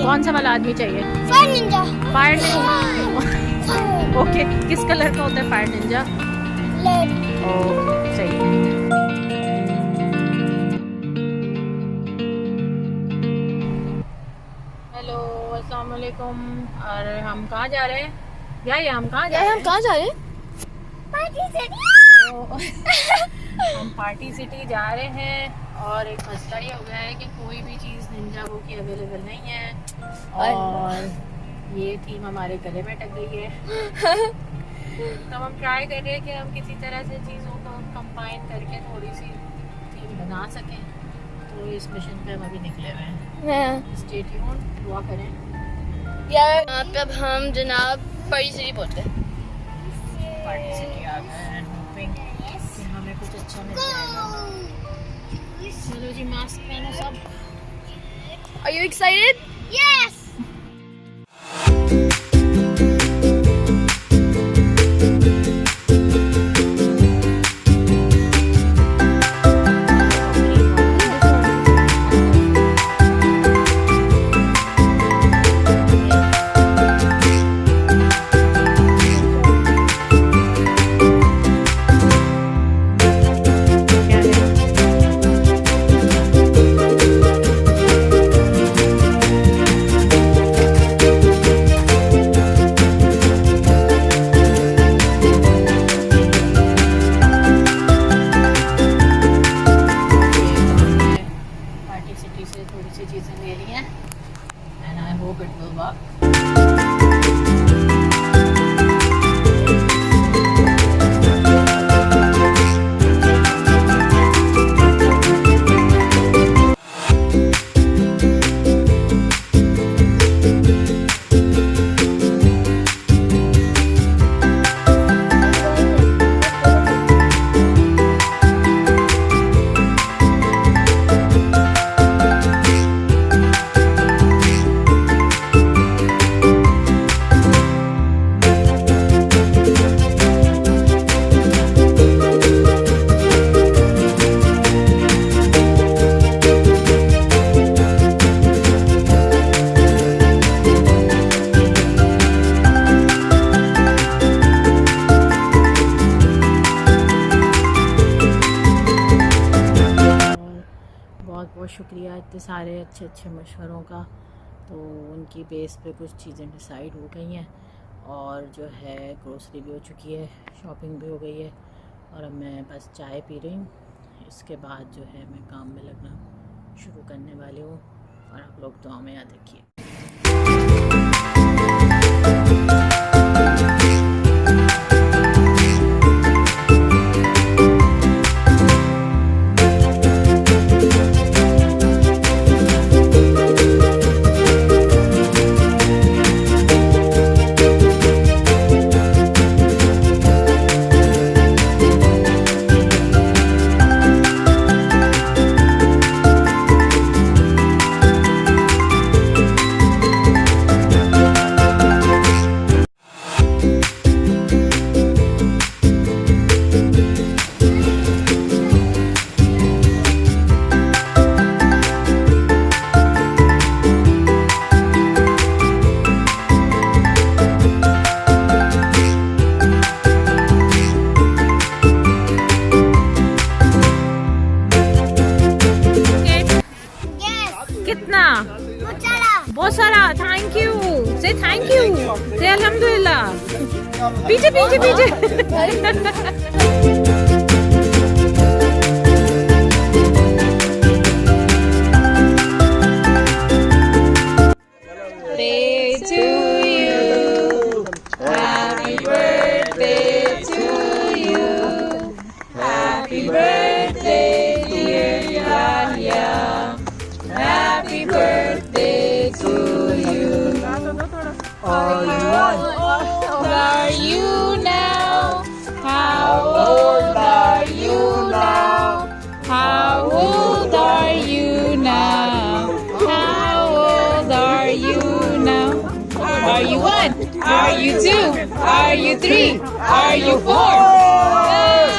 कौन सा वाला आदमी चाहिए? Fire Ninja. Fire Ninja. Okay, किस कलर का होता है फायर निंजा? रेड। ओके, सही है। हेलो, अस्सलाम वालेकुम। और हम कहाँ जा रहे हैं? या हम कहाँ जा रहे हैं? हम कहाँ जा रहे हैं? Party city. हम पार्टी सिटी जा रहे हैं और एक मसला ये हो गया है कि कोई भी चीज़ निंजा वो की अवेलेबल नहीं है और ये थीम हमारे गले में टक गई है। तो हम ट्राई कर रहे हैं कि हम किसी तरह से चीज़ों को कंबाइन करके थोड़ी सी थीम बना सकें। तो इस मिशन पे हम अभी निकले हुए हैं। स्टे ट्यून्ड, दुआ करें। यार अब हम जनाब पार्टी सिटी पहुंच गए। पार्टी सिटी आ गए हैं, होपिंग कि हमें कुछ अच्छा मिल जाएगा। चलो जी, मास्क पहनो सब। Are you excited? Yes. बहुत शुक्रिया इतने सारे अच्छे मशवरों का। तो उनकी बेस पे कुछ चीज़ें डिसाइड हो गई हैं और जो है ग्रोसरी भी हो चुकी है, शॉपिंग भी हो गई है और अब मैं बस चाय पी रही हूँ। इसके बाद जो है मैं काम में लगना शुरू करने वाली हूँ और आप लोग दुआ में याद रखिए। बहुत सारा। थैंक यू, से थैंक यू, से अल्हम्दुलिल्लाह। पीछे पीछे पीछे। Happy birthday to you. Happy birthday, dear Yahya. Happy birthday to you. How old are you now? How old are you now? How old are you now? How old are you now? Are you 1? Are you 2? Are you 3? Are you 4?